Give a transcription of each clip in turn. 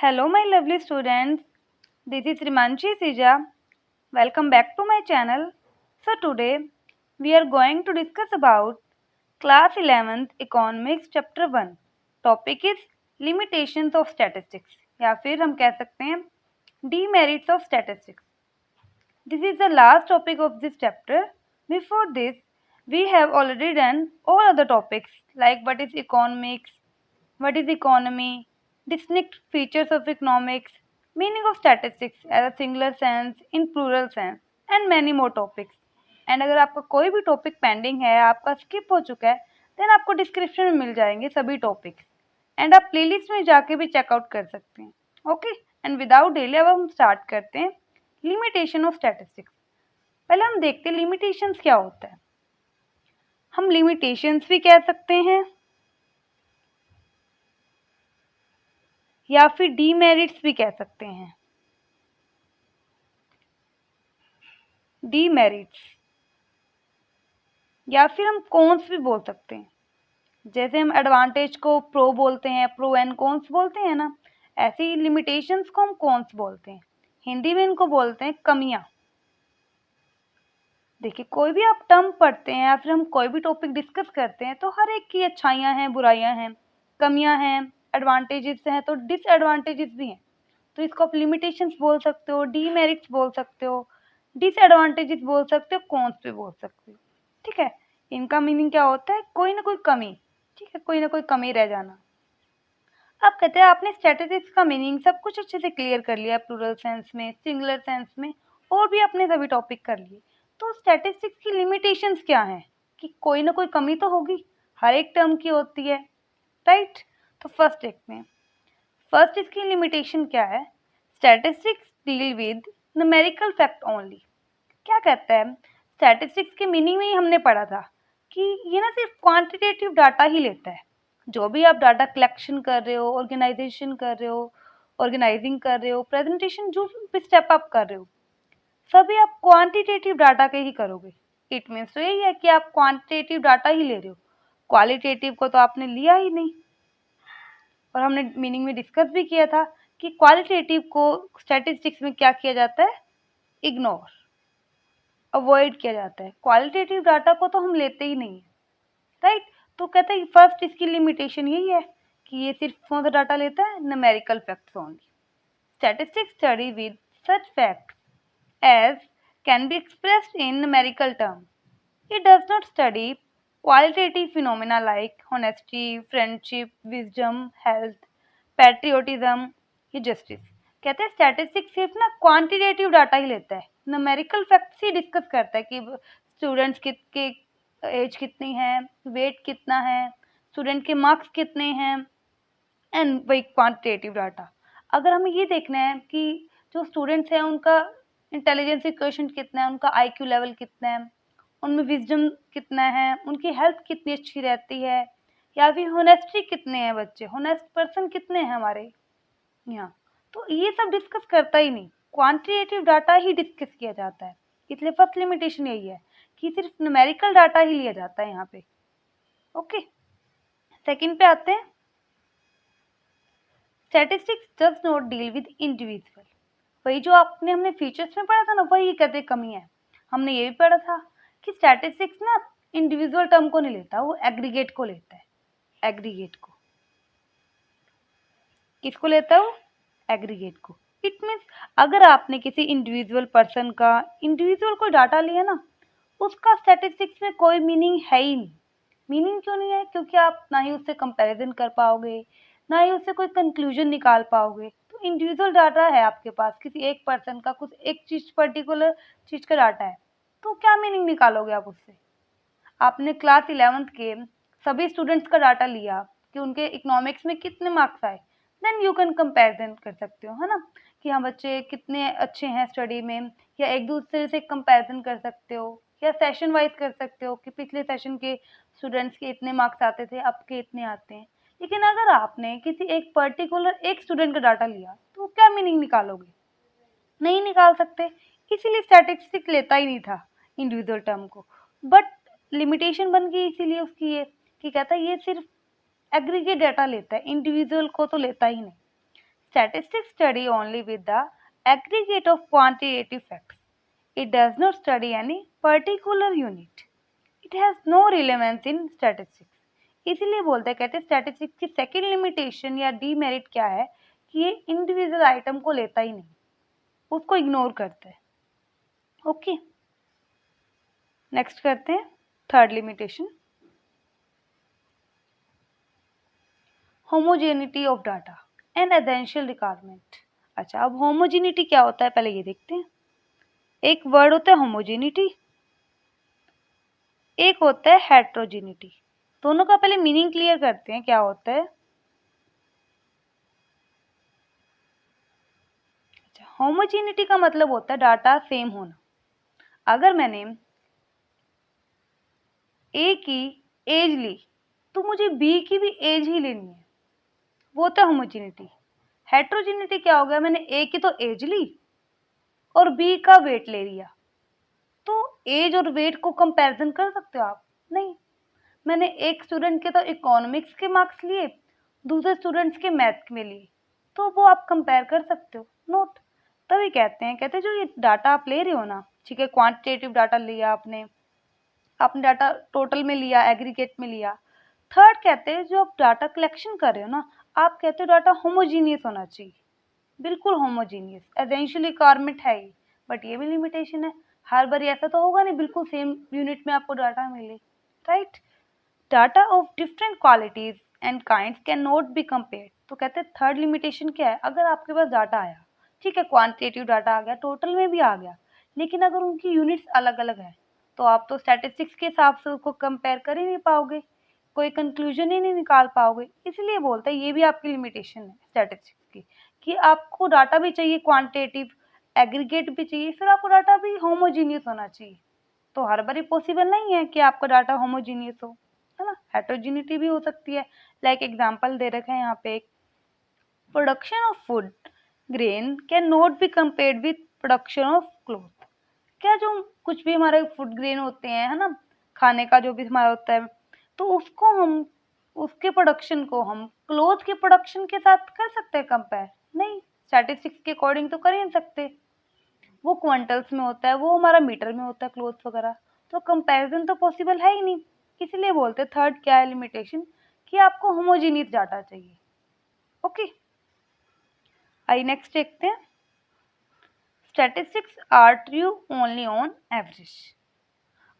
Hello, my lovely students. This is Rimanshi Sija. Welcome back to my channel. So today we are going to discuss about class 11th economics chapter 1. Topic is limitations of statistics या फिर हम कह सकते हैं demerits of statistics. This is the last topic of this chapter. Before this, we have already done all other topics like what is economics, what is economy, distinct features of economics, meaning of statistics as a singular sense, in plural sense, and many more topics. And अगर आपका कोई भी topic pending है, आपका skip हो चुका है, then आपको डिस्क्रिप्शन में मिल जाएंगे सभी टॉपिक्स एंड आप प्लेलिस्ट में जाके भी चेकआउट कर सकते हैं. ओके, एंड विदाउट डिले अब हम स्टार्ट करते हैं लिमिटेशन ऑफ स्टैटिस्टिक्स. पहले हम देखते हैं लिमिटेशंस क्या होता है. हम लिमिटेशंस भी कह सकते हैं या फिर डीमेरिट्स भी कह सकते हैं. डीमेरिट्स या फिर हम कॉन्स भी बोल सकते हैं. जैसे हम एडवांटेज को प्रो बोलते हैं, प्रो एंड कॉन्स बोलते हैं ना, ऐसे ही लिमिटेशंस को हम कॉन्स बोलते हैं. हिंदी में इनको बोलते हैं कमियां. देखिए, कोई भी आप टर्म पढ़ते हैं या फिर हम कोई भी टॉपिक डिस्कस करते हैं तो हर एक की अच्छाइयाँ हैं, बुराइयाँ हैं, कमियाँ हैं, एडवांटेजेस हैं तो डिसएडवांटेजेस भी हैं. तो इसको आप लिमिटेशंस बोल सकते हो, डीमेरिट्स बोल सकते हो, डिसएडवांटेजेस बोल सकते हो, कॉन्स भी बोल सकते हो. ठीक है, इनका मीनिंग क्या होता है? कोई ना कोई कमी. ठीक है, कोई ना कोई कमी रह जाना. आप कहते हैं आपने स्टैटिस्टिक्स का मीनिंग सब कुछ अच्छे से क्लियर कर लिया, प्लूरल सेंस में, सिंगुलर सेंस में, और भी अपने सभी टॉपिक कर लिए. तो स्टैटिस्टिक्स की लिमिटेशंस क्या हैं? कि कोई ना कोई कमी तो होगी, हर एक टर्म की होती है, राइट? तो फर्स्ट देखते हैं. फर्स्ट इसकी लिमिटेशन क्या है? Statistics deal with numerical fact only. क्या कहता है? स्टैटिस्टिक्स के मीनिंग में ही हमने पढ़ा था कि ये ना सिर्फ क्वांटिटेटिव डाटा ही लेता है. जो भी आप डाटा कलेक्शन कर रहे हो, ऑर्गेनाइजेशन कर रहे हो, ऑर्गेनाइजिंग कर रहे हो, प्रेजेंटेशन जो भी स्टेप अप कर रहे हो, सभी आप क्वांटिटेटिव डाटा के ही करोगे. इट मीन्स तो यही है कि आप क्वांटिटेटिव डाटा ही ले रहे हो, क्वालिटेटिव को तो आपने लिया ही नहीं. और हमने मीनिंग में डिस्कस भी किया था कि क्वालिटेटिव को स्टैटिस्टिक्स में क्या किया जाता है? इग्नोर, अवॉइड किया जाता है. क्वालिटेटिव डाटा को तो हम लेते ही नहीं है, राइट? तो कहते हैं फर्स्ट इसकी लिमिटेशन यही है कि ये सिर्फ कौन सा डाटा लेता है? Numerical facts only. Statistics study with such facts as can be expressed in numerical terms. It does not study qualitative phenomena like honesty, friendship, wisdom, health, patriotism या justice. कहते हैं स्टैटिस्टिक्स सिर्फ ना क्वांटिटेटिव डाटा ही लेता है, numerical facts ही discuss करता है कि स्टूडेंट्स के एज कितनी है, वेट कितना है, स्टूडेंट के मार्क्स कितने हैं, एंड वही क्वांटिटेटिव डाटा. अगर हमें ये देखना है कि जो स्टूडेंट्स हैं उनका इंटेलिजेंस क्वेश्चन कितना है, उनका आईक्यू लेवल कितना है, उनमें विजडम कितना है, उनकी हेल्थ कितनी अच्छी रहती है, या फिर होनेस्टी कितने हैं बच्चे, होनेस्ट पर्सन कितने हैं हमारे यहाँ, तो ये सब डिस्कस करता ही नहीं, क्वांटिटेटिव डाटा ही डिस्कस किया जाता है. इसलिए फर्स्ट लिमिटेशन यही है कि सिर्फ न्यूमेरिकल डाटा ही लिया जाता है यहाँ पे. ओके, सेकंड पे आते हैं. Statistics does not deal with individual. वही जो हमने फीचर्स में पढ़ा था ना, वही कहते कमी है. हमने ये भी पढ़ा था कि स्टैटिस्टिक्स ना इंडिविजुअल टर्म को नहीं लेता, वो एग्रीगेट को लेता है. एग्रीगेट को किसको लेता है? वो एग्रीगेट को. इट मीन्स अगर आपने किसी इंडिविजुअल पर्सन का इंडिविजुअल कोई डाटा लिया ना, उसका स्टैटिस्टिक्स में कोई मीनिंग है ही नहीं. मीनिंग क्यों नहीं है? क्योंकि आप ना ही उससे कंपैरिजन कर पाओगे, ना ही उससे कोई कंक्लूजन निकाल पाओगे. तो इंडिविजुअल डाटा है आपके पास, किसी एक पर्सन का कुछ एक चीज, पर्टिकुलर चीज का डाटा है, तो क्या मीनिंग निकालोगे आप उससे? आपने क्लास 11th के सभी स्टूडेंट्स का डाटा लिया कि उनके इकोनॉमिक्स में कितने मार्क्स आए, देन यू कैन कंपैरिजन कर सकते हो, है ना, कि हाँ बच्चे कितने अच्छे हैं स्टडी में, या एक दूसरे से कंपैरिजन कर सकते हो, या सेशन वाइज कर सकते हो कि पिछले सेशन के स्टूडेंट्स के इतने मार्क्स आते थे, अब के इतने आते हैं. लेकिन अगर आपने किसी एक पर्टिकुलर एक स्टूडेंट का डाटा लिया तो क्या मीनिंग निकालोगे? नहीं निकाल सकते. इसीलिए स्टैटिस्टिक्स लेता ही नहीं था इंडिविजुअल टर्म को. बट लिमिटेशन बन गई इसीलिए उसकी ये कि कहता है ये सिर्फ एग्रीगेट डाटा लेता है, इंडिविजुअल को तो लेता ही नहीं. Statistics study only with the aggregate of quantitative facts. It does not study any particular unit. It has no relevance in statistics. इसीलिए बोलते हैं, कहते हैं स्टैटिस्टिक्स की सेकेंड लिमिटेशन या डीमेरिट क्या है कि ये इंडिविजुअल आइटम को लेता ही नहीं, उसको इग्नोर करता है। ओके, नेक्स्ट करते हैं third limitation, homogeneity of data and essential requirement. अच्छा, अब होमोजेनिटी क्या होता है पहले ये देखते हैं। एक वर्ड होता है होमोजेनिटी, एक होता है हेट्रोजेनिटी। दोनों का पहले मीनिंग क्लियर करते हैं क्या होता है। अच्छा, होमोजेनिटी का मतलब होता है डाटा सेम होना। अगर मैंने ए की एज ली तो मुझे बी की भी एज ही लेनी है, वो होता है होमोजेनिटी। हेट्रोजेनिटी क्या हो गया, मैंने ए की तो एज ली और बी का वेट ले लिया, तो एज और वेट को कंपैरिजन कर सकते हो आप? नहीं। मैंने एक स्टूडेंट के तो इकोनॉमिक्स के मार्क्स लिए, दूसरे स्टूडेंट्स के मैथ में लिए, तो वो आप कंपेयर कर सकते हो? नोट। तभी कहते हैं जो ये डाटा आप ले रहे हो ना, ठीक है, क्वांटिटेटिव डाटा लिया आपने डाटा टोटल में लिया, एग्रीगेट में लिया। थर्ड कहते हैं जो आप डाटा कलेक्शन कर रहे हो ना, आप कहते हो डाटा होमोजीनियस होना चाहिए, बिल्कुल होमोजीनियस। एसेंशियल रिक्वायरमेंट है ही, बट ये भी लिमिटेशन है, हर बार ऐसा तो होगा नहीं बिल्कुल सेम यूनिट में आपको डाटा मिले, right. Data of different qualities and kinds can not be compared. तो कहते हैं थर्ड लिमिटेशन क्या है, अगर आपके पास डाटा आया, ठीक है, क्वांटिटेटिव डाटा आ गया, टोटल में भी आ गया, लेकिन अगर उनकी यूनिट्स अलग अलग है तो आप तो स्टैटिस्टिक्स के हिसाब से उसको कंपेयर कर ही नहीं पाओगे, कोई कंक्लूजन ही नहीं निकाल पाओगे। इसलिए बोलते हैं ये भी आपकी लिमिटेशन है स्टैटिस्टिक्स की, कि आपको डाटा भी चाहिए क्वांटिटेटिव, एग्रीगेट भी चाहिए, फिर आपको डाटा भी होमोजीनियस होना चाहिए। तो हर बार पॉसिबल नहीं है कि आपका डाटा होमोजीनियस हो, है ना, हेट्रोजीनिटी भी हो सकती है। लाइक एग्जांपल दे रखा है यहाँ पे, production of food grain can not be compared with production of cloth. क्या जो कुछ भी हमारे फूड ग्रेन होते हैं, है ना, खाने का जो भी हमारा होता है, तो उसको हम उसके प्रोडक्शन को हम क्लॉथ के प्रोडक्शन के साथ कर सकते हैं कंपेयर? नहीं, स्टैटिस्टिक्स के अकॉर्डिंग तो कर ही नहीं सकते। वो क्विंटल्स में होता है, वो हमारा मीटर में होता है क्लॉथ वगैरह, तो कंपैरिजन तो पॉसिबल है ही नहीं। इसलिए बोलते हैं थर्ड क्या है लिमिटेशन, कि आपको होमोजीनियस डाटा चाहिए। ओके, आइए नेक्स्ट देखते हैं, statistics are true only on average.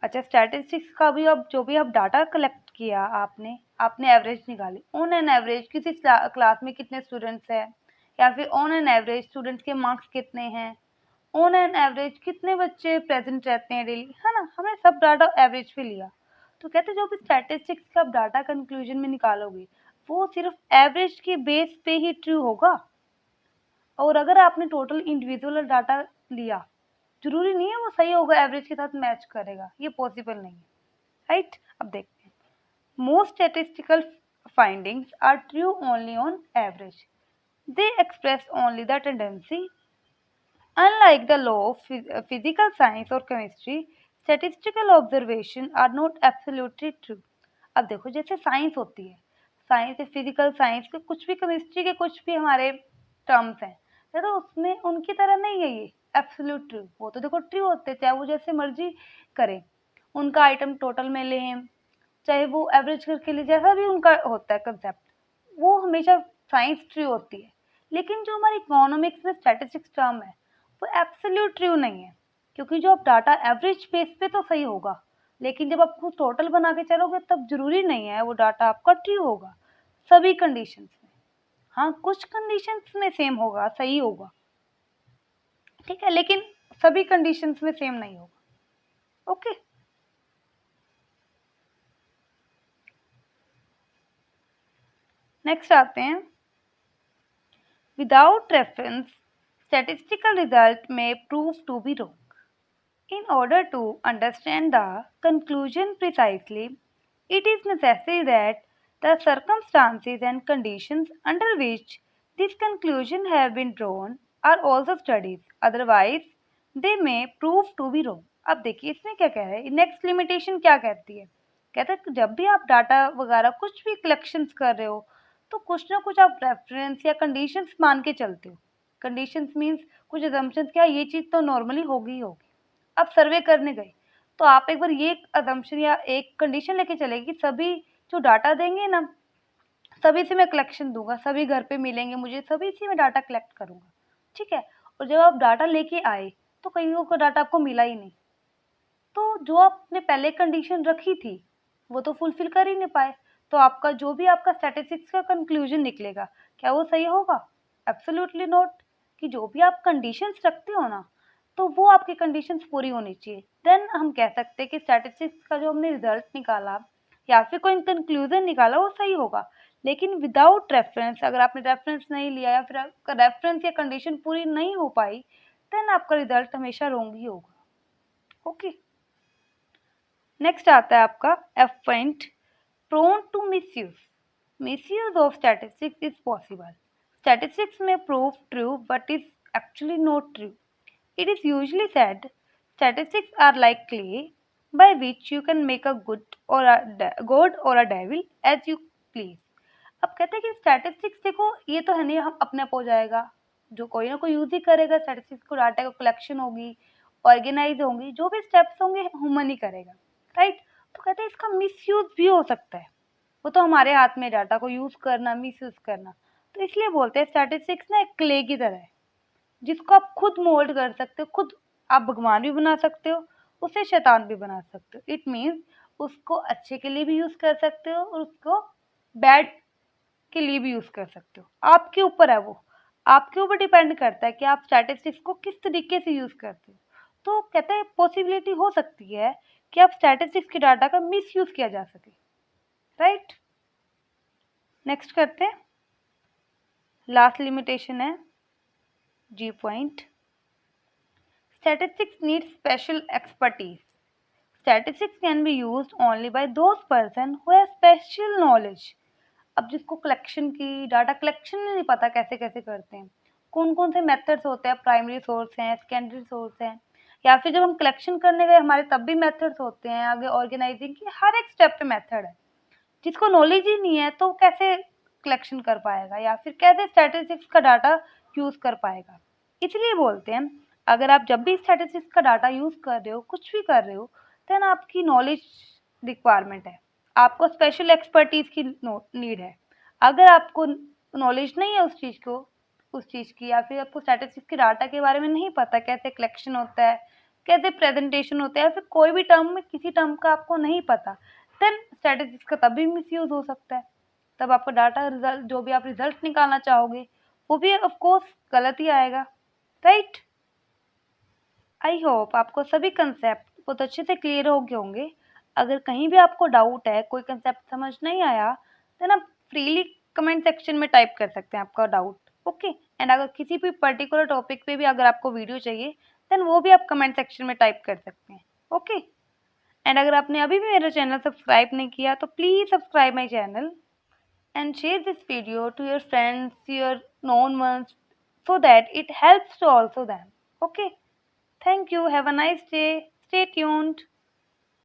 अच्छा, स्टैटिस्टिक्स का भी अब जो भी आप डाटा कलेक्ट किया आपने एवरेज निकाली, ऑन एन एवरेज किसी क्लास में कितने स्टूडेंट्स हैं, या फिर ऑन एन एवरेज स्टूडेंट्स के मार्क्स कितने हैं, ऑन एन एवरेज कितने बच्चे प्रेजेंट रहते हैं डेली, है ना, हमने सब डाटा एवरेज पे लिया। तो कहते हैं जो भी स्टैटिस्टिक्स का डाटा कंक्लूजन में निकालोगे वो सिर्फ एवरेज के बेस पे ही ट्रू होगा। और अगर आपने टोटल इंडिविजुअल डाटा लिया, जरूरी नहीं है वो सही होगा, एवरेज के साथ मैच करेगा, ये पॉसिबल नहीं है, राइट। अब देखते हैं, most statistical findings are true only on average, they express only the tendency. Unlike the law of physical science or chemistry, statistical observation are not absolutely true. अब देखो जैसे साइंस होती है, साइंस फिजिकल साइंस के कुछ भी, chemistry के कुछ भी हमारे टर्म्स हैं, तो उसमें उनकी तरह नहीं है ये एब्सोल्यूट ट्रू। वो तो देखो ट्रू होते हैं, चाहे वो जैसे मर्जी करें, उनका आइटम टोटल में लें, चाहे वो एवरेज करके ले, जैसा भी उनका होता है कंसेप्ट, वो हमेशा साइंस ट्रू होती है। लेकिन जो हमारी इकोनॉमिक्स में स्टैटिस्टिक्स टर्म है वो एब्सोल्यूट ट्रू नहीं है, क्योंकि जो आप डाटा एवरेज बेस पे तो सही होगा, लेकिन जब आप खुद टोटल बना के चलोगे तब जरूरी नहीं है वो डाटा आपका ट्रू होगा सभी कंडीशंस में। हाँ, कुछ कंडीशंस में सेम होगा, सही होगा, ठीक है, लेकिन सभी कंडीशंस में सेम नहीं होगा। ओके, नेक्स्ट आते हैं, without reference statistical result may prove to be wrong. In order to understand the conclusion precisely, it is necessary that the circumstances and conditions under which this conclusion have been drawn are also studied. Otherwise, they may prove to be wrong. अब देखिए इसमें क्या कह रहा है, next limitation क्या कहती है, कहता है कि जब भी आप डाटा वगैरह कुछ भी कलेक्शंस कर रहे हो तो कुछ ना कुछ आप रेफरेंस या कंडीशंस मान के चलते हो। कंडीशंस मीन्स कुछ अजम्पशंस, क्या ये चीज़ तो नॉर्मली होगी ही होगी। आप सर्वे करने गए तो आप एक बार ये अजम्पशन या एक कंडीशन लेके चले कि सभी जो डाटा देंगे ना, सभी से मैं कलेक्शन दूंगा, सभी घर पे मिलेंगे मुझे, सभी से मैं डाटा कलेक्ट करूंगा, ठीक है। और जब आप डाटा लेके आए तो कईयों का डाटा आपको मिला ही नहीं, तो जो आपने पहले कंडीशन रखी थी वो तो फुलफिल कर ही नहीं पाए। तो आपका जो भी आपका स्टैटिस्टिक्स का कंक्लूजन निकलेगा, क्या वो सही होगा? Absolutely not. कि जो भी आप कंडीशंस रखते हो ना, तो वो आपकी कंडीशंस पूरी होनी चाहिए, देन हम कह सकते हैं कि स्टैटिस्टिक्स का जो हमने रिजल्ट निकाला या फिर कोई कंक्लूजन निकाला वो सही होगा। लेकिन विदाउट रेफरेंस, अगर आपने रेफरेंस नहीं लिया या फिर आपका रेफरेंस या कंडीशन पूरी नहीं हो पाई, देन आपका रिजल्ट हमेशा रॉन्ग ही होगा। ओके, नेक्स्ट आता है आपका F point, prone to misuse. Misuse of statistics is possible. Statistics में prove true but is actually not true. It is usually said statistics are like clay by which you can make a god or a devil as you please. अब कहते हैं कि statistics देखो, ये तो है नहीं हम अपने आप हो जाएगा, जो कोई ना कोई यूज ही करेगा स्टैटिस्टिक्स को, डाटा का कलेक्शन होगी, ऑर्गेनाइज होंगी, जो भी स्टेप्स होंगे ह्यूमन ही करेगा, राइट। तो कहते हैं इसका मिसयूज भी हो सकता है, वो तो हमारे हाथ में डाटा को यूज करना मिसयूज करना। तो इसलिए बोलते हैं स्टैटिस्टिक्स ना एक क्ले की तरह है, जिसको आप खुद मोल्ड कर सकते हो, खुद आप भगवान भी बना सकते हो, उसे शैतान भी बना सकते हो। इट मीन्स उसको अच्छे के लिए भी यूज कर सकते हो और उसको बैड के लिए भी यूज कर सकते हो, आपके ऊपर है वो, आपके ऊपर डिपेंड करता है कि आप स्टैटिस्टिक्स को किस तरीके से यूज करते हो। तो कहते हैं पॉसिबिलिटी हो सकती है कि आप स्टैटिस्टिक्स के डाटा का मिस यूज किया जा सके, राइट। नेक्स्ट करते हैं, लास्ट लिमिटेशन है जी point, statistics needs special expertise. Statistics can be used only by those person who have special knowledge. अब जिसको कलेक्शन की, डाटा कलेक्शन नहीं पता कैसे कैसे करते हैं, कौन कौन से मेथड्स होते हैं, प्राइमरी सोर्स हैं, सेकेंडरी सोर्स हैं, या फिर जब हम कलेक्शन करने गए हमारे तब भी मेथड्स होते हैं, आगे ऑर्गेनाइजिंग की हर एक स्टेप पे मेथड है। जिसको नॉलेज ही नहीं है तो कैसे कलेक्शन कर पाएगा या फिर कैसे स्टैटिस्टिक्स का डाटा यूज कर पाएगा। इसलिए बोलते हैं अगर आप जब भी स्टैटिस्टिक्स का डाटा यूज कर रहे हो, कुछ भी कर रहे हो, देन आपकी नॉलेज रिक्वायरमेंट है, आपको स्पेशल एक्सपर्टीज की नीड है। अगर आपको नॉलेज नहीं है उस चीज़ की, या फिर आपको स्टैटिस्टिक्स के डाटा के बारे में नहीं पता, कैसे कलेक्शन होता है, कैसे प्रेजेंटेशन होता है, या फिर कोई भी टर्म में किसी टर्म का आपको नहीं पता, देन स्टैटिस्टिक्स का तब भी मिसयूज हो सकता है। तब आपका डाटा रिजल्ट, जो भी आप रिजल्ट निकालना चाहोगे, वो भी ऑफ कोर्स गलत ही आएगा, राइट। आई होप आपको सभी कंसेप्ट बहुत अच्छे से क्लियर हो गए होंगे। अगर कहीं भी आपको डाउट है, कोई कंसेप्ट समझ नहीं आया, देन आप फ्रीली कमेंट सेक्शन में टाइप कर सकते हैं आपका डाउट, ओके। एंड अगर किसी भी पर्टिकुलर टॉपिक पे भी अगर आपको वीडियो चाहिए, देन वो भी आप कमेंट सेक्शन में टाइप कर सकते हैं, ओके। एंड अगर आपने अभी भी मेरा चैनल सब्सक्राइब नहीं किया तो please subscribe my channel and share this video to your friends, your known ones, so that it helps to also them. Okay. Thank you. Have a nice day. Stay tuned.